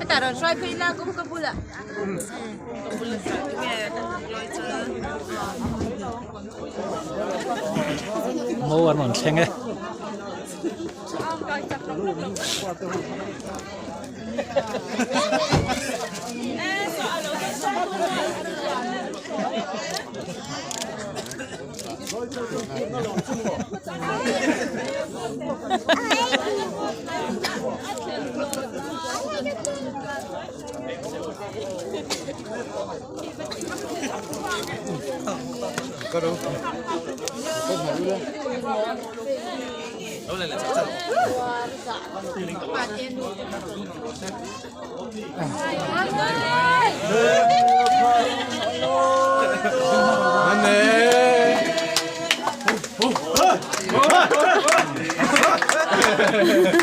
Taruh try pila ko kapula. Mau ăn món cheng ấy. Có đâu? Có phải luôn. Đâu này là chắc chắn. Anh nè.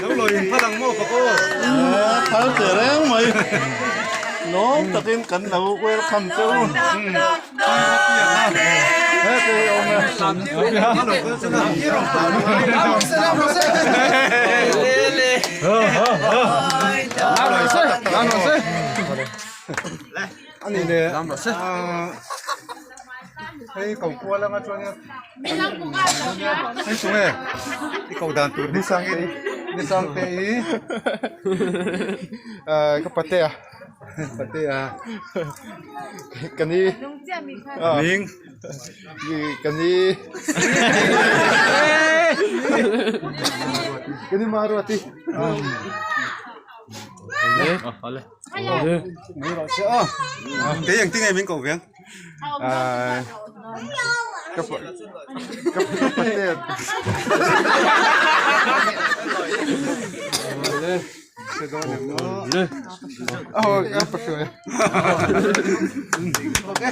Đúng rồi, phát đằng mô của cô. Tháo trở đấy mày. Nó tập trên cẩn đầu quay nó cầm châu. Thế thì ông anh này nè, thấy cầu cua lắm anh cho nhá. Thấy xuống này, đi cầu đàn tụt đi sang cái đi sang cái pate à, cái này, miếng, cái này, cái này mà rồi thì. Cái gì tiếng này mình cầu viếng cấp tiền sẽ đo được nó cấp rồi ok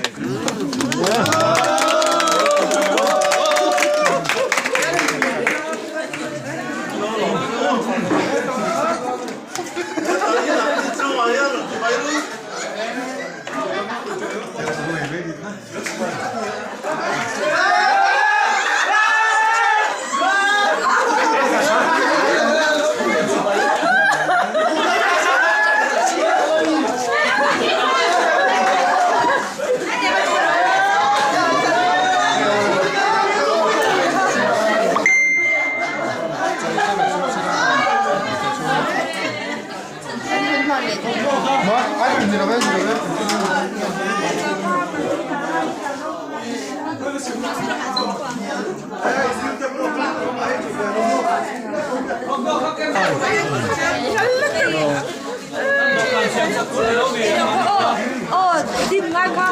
Dim ngay ka.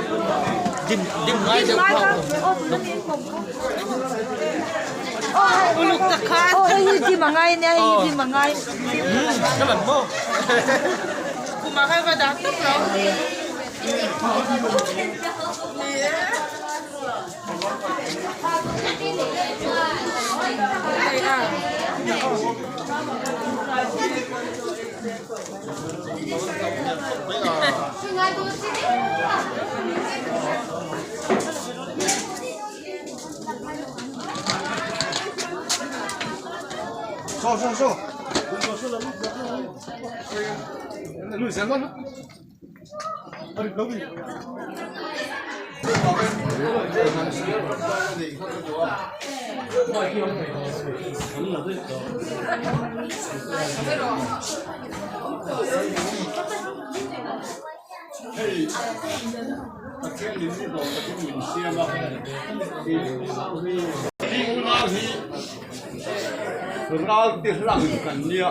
Dim ngay được không? Lục tắc khan. Hay dim ngay nè, hay dim ngay. Cái lần mô. Kumakai ba dapat no? So. Lui sang con. Ral ti lang kan nia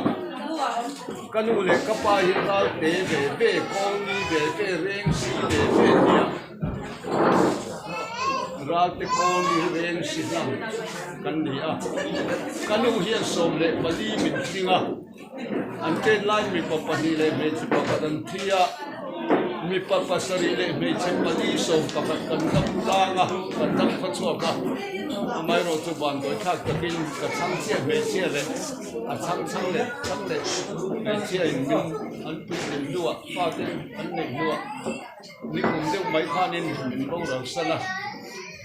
kanu le kapa hi ral te be kong ni be reng si be nia ral te kong ni reng si lang kan nia kanu hian som le bali min tinga ante line mi papa ni le me chi papa dan thia mi papa sari le me chi bali som papa kan dam langa kan dam phachoka mai ro chu ban doi thak takin ka chang chia me chia le a chang le me chia in min an pu den lua fa den an nei lua ni kum de mai khanin min bo ro sala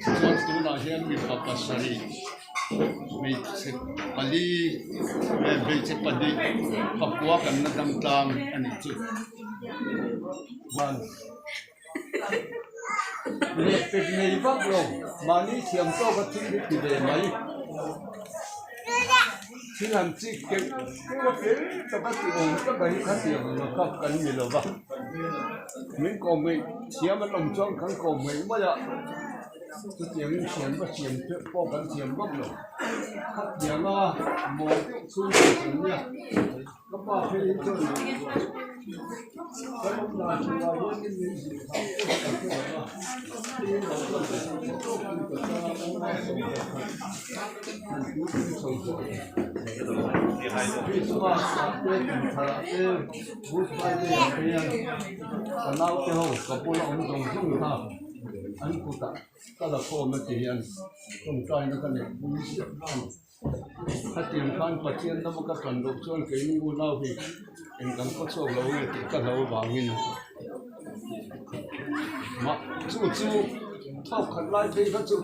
chuan tu na hian mi papa sari มีเสปลีมีเสปลีปักวัวกันนั่งตามอันนี้จุดมันเนี่ยเป็นในวักลงมานี่เทียมโตก็ทิ้งได้กี่เดือนไหมที่หันจีเก็บก็เป็นแต่ก็ตีองก็ไปขัดเดียวมันก็กันมีหรอบ้างmình còn mình chia mà lòng trong khăn cổ mình bây giờ cái tiếng xiên và xiên trước có cái xiên bốc rồi khắp tiếng là một xu hướng nha các bạn thấy cho mình cái lúc nào chúng ta với cái gì vì chúng ta sẽ đến thà đến bút bài để thấy cái nào cái hồ cái bút là ông đồng dung ha anh cụ ta ta là cô mà chỉ anh trong trai nó cái này cũng biếtถ้าเตรียมการปฏิเสธแล้วมันก็กันรบชวนเกี่ยงงูเล่าพี่เองกันก็ชอบเราเนี่ยติดกันเราบางมินมาจู่ๆเท่าขันไล่พี่ก็จู่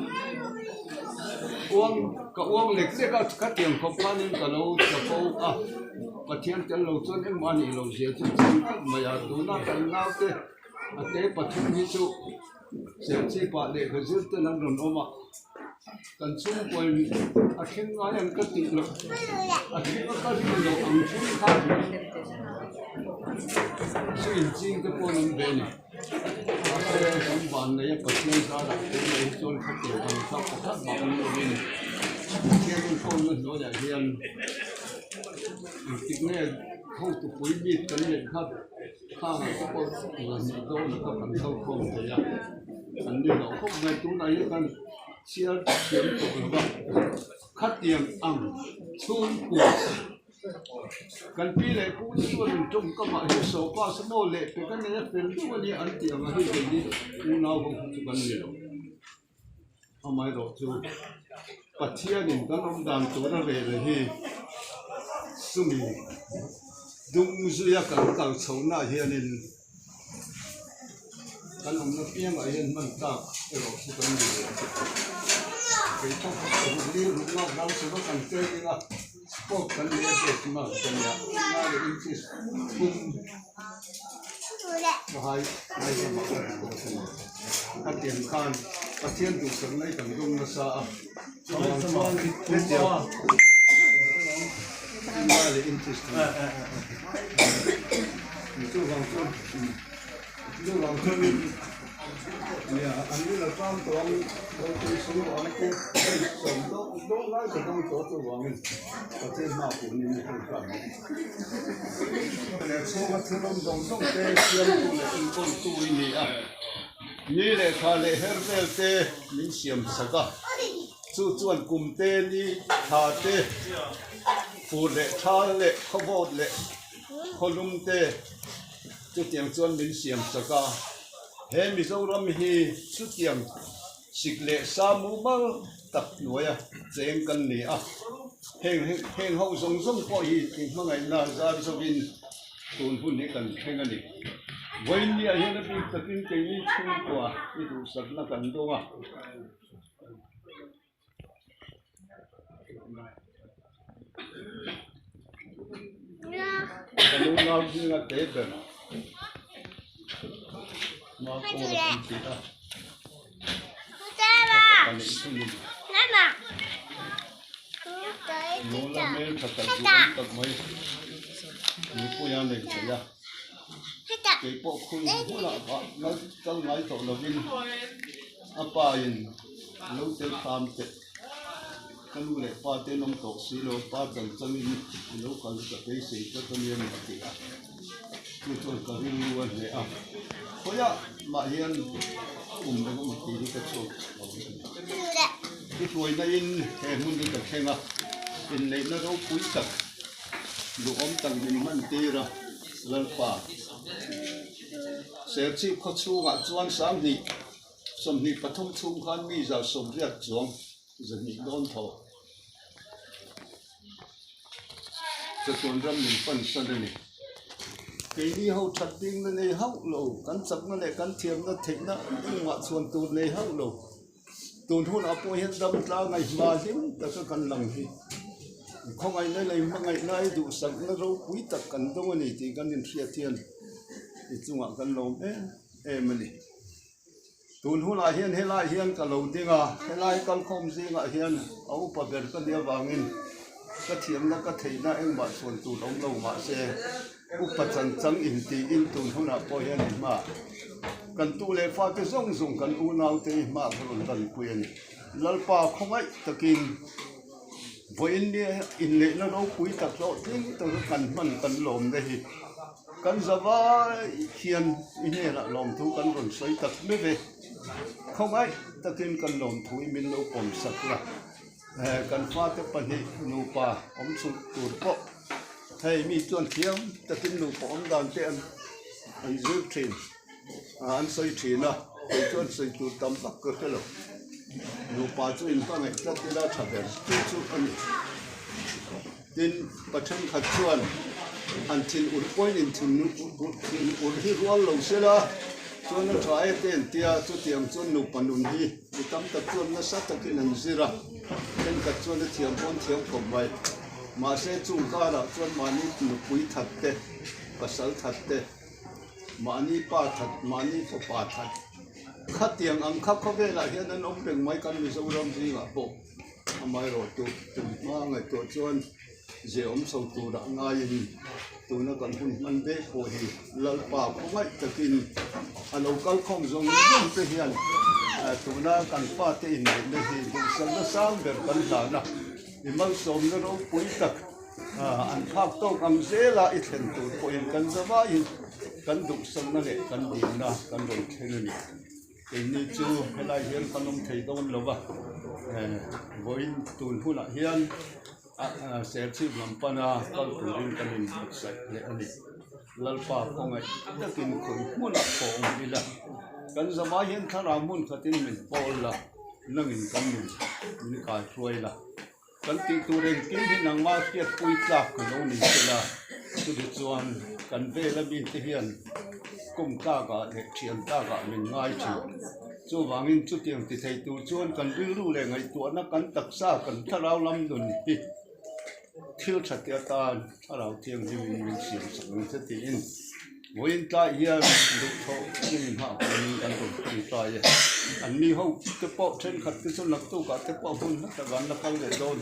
อ้วงก็อ้วงเหล็กเสียก็เตรียมของพันก็เราจะเอาอ่ะปฏิเสธจะเราชวนเอ็มวันนี้เราเสียจริงๆไม่อยากดูหน้ากันหน้าเต้เต้ปฏิเสธที่จู่เสียชีพเด็กก็จะเต้นนั่งรำออกมากันชุ่มปอยอาเข็นงานยังก็ติดหรอกอาเข็นก็ติดหรอกอันชุ่มข้าวสิ่งจริงจะปนมันเป็นอาเสียสมบัติเนี่ยปัจจัยสารเป็นในจนขัดเกี่ยวกันทับทับแบบนี้เป็นเที่ยวมันคนมันโดนอย่างเดียวติดเนี่ยเขาตุกปุ๋ยบีบกันเลยครับข้างก็ก็เงินโดนก็กันเข้าคงเลยอันนี้เราพวกในตัวไหนกันเชียร์เชียร์ตัวแบบขัดเตียงอ่ำชุ่มปวดกันปีเลยผู้ส่วนจงก็มาเห็นโซฟาสมอลเล็กแต่กันเนี่ยเป็นตัวนี้อันเตียงมาให้เป็นดีผู้น่าคงจะกันเลยทำไมเราจูปัจเจียนินกันน้ำดำตัวนั่นเลยที่สุมีดุงสุยากันกังชาวนาเฮียนินกันน้ำนักเปียงไอ้ยันมันตาเราสุกันเลยไปต้องเรียนรู้ว่าเราจะต้องการเจอกัน Sport kan dia semua kerja. Ada insis pun. Bahaya, bahaya macam. Hatian kan, hatian tu sebenarnya tanggung masa. Semua kerja. Ada insis. Itu langsung. Itu langsung. Ya, anda lepas tuang, kalau semua orang tu, semua lai sedang tu wangi, pasti mampu ni mungkin. Kalau semua sebelum dongdong teh siam tu le impon tu ini ah, ni le kale herbal teh ni siam saka, cuan kum teh ni tha teh, food le tha le, khabot le, kolum teh, tu tiang cuan ni siam saka. He Mizoram hi sutiam sikle samumal tak noya cheng kan ni a heng ho song song ko hi mangai na za sovin tun hun ni kan heng ani wain ni a hian a bik takin ke ni chung ko a i du sak na kan donga kanu na hinga tebe Mama. Nana. Lola mel kata tak mai. Lupa yang lain saja. Kepok kun pula apa? Kalau mai tak login. Apa yang lu terfam te? Kalau le parti nom tok silo parti jangin lu kalau tak besi tak kalian mati. Itu kalian luar le ah. Koya mahian dengan mati di kecil. Itu ini mun di kecil in lain nak puisak. Lu tang di mantira lalpa. Serci kecil ngak cuan samdi patung tungkan mi za somriat juang zani don tho. Setuan ram ni pan sadani. Cái đi hậu thật tinh nó này hậu lầu cắn sập nó này cắn thiềm nó thịt nó nhưng mà xuân tụt này hậu lầu tuần hôn áp hiện đâm ra ngày mà đến ta sẽ cần lòng gì không ai nói lại mà ngày nay đủ sẵn nó rau quý tất cần đâu này thì cần đến phía thiên thì chúng ta cần lòng em này tuần hôn lại hiện lại hiện cả lâu tiếng lại cần không gì lại hiện áo bờ biển cái địa vàng in cái thiểm nó cái thấy nó em bảo xuân tuần ông lâu mà sẽ bậc chân chân in thì in tuần hôn áp hiện mà cần tu lệ pha cái giống dùng cần u nào thì mà còn cần quyền lalpa không ai ta kinh với in lệ nó đâu quý tập lộ tiếng tôi cần mình cần lồm đây cần giờ va hiền in lệ là lồm thu cần còn xoay tập mới về không ai ta kinh cần lồm thu mình lâu còn sạch là cần pha cái phần hệ nụ pa ông sụt tụt bộ hay mi tuần thiêm ta kinh nụ pa ông đàn tiền anh giữ trên anh xây trên à cái chuyện xây tụt tầm tắc cơ cái lỗ nụ pa cho in pa ngày chắc thì đã chặt được chút anh tin bắt chân khát chuan anh tin ur point in tin ur hi rual lâu xưa là cho nó try tiền tia cho tiền cho nụ pa nụ hi tầm tắc chuan nó sát tắc in anh zira nên khát chuan nó thiam pon thiam không vậy mà sẽ chung cả là chuan mà nụ quý thật thế pasal thật thế mani pa that mani po pa that khat tiang ang khap kho ve la hian an om peng mai kan mi zo ram ji nga po amai ro tu ma ngai to chuan je om so tu da nga yin tu na kan hun man be po hi lal pa ko mai takin a local khom zong yin pe hian tu na kan pa te in ne hi du sang na sang ber kan la na i mal som na ro pui tak an phak to am zela i thlen tu po in kan zawa in kan du sang na le kan du na kan ro thlen ni cái này chú hay là hiền con ông thầy đông lâu vậy với tuần phun lại hiền sẽ chịu làm pana con tuần riêng con mình sạch lệ anh lal pa không ai đã kinh khởi muốn là phong đi là kan zama hiền thằng nào muốn khát tin mình bol là nâng in con mình cái xuôi là kan tiếng tu riêng kinh thì nàng ma kiệt quy lạc của nó mình là tu được chuan kan về là mình thể hiện cùng ta cả để triển ta cả mình ngay chịu cho vàng in chút tiền thì thầy tu chuan cần vinh lưu lệ ngày tuổi nó cần tập sa cần thà rau lâm đồn đi thiếu chặt tiệt ta thà rau tiền thì mình xiêm sẵn thế thì in với in ta hiện lúc thọ nhưng họ mình cần phải try vậy anh mi hậu cái bộ trên khát cái số lực tu cả cái bộ hun nó gắn nó không để đồn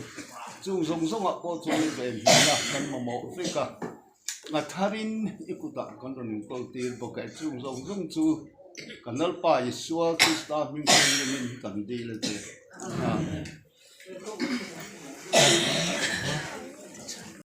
chung dùng họ bộ chung về là cần mà mổ với cả ngắt harin ikuta kan ron ko tir bo ka chung chu kanal pa iswa tu sta min kan di le te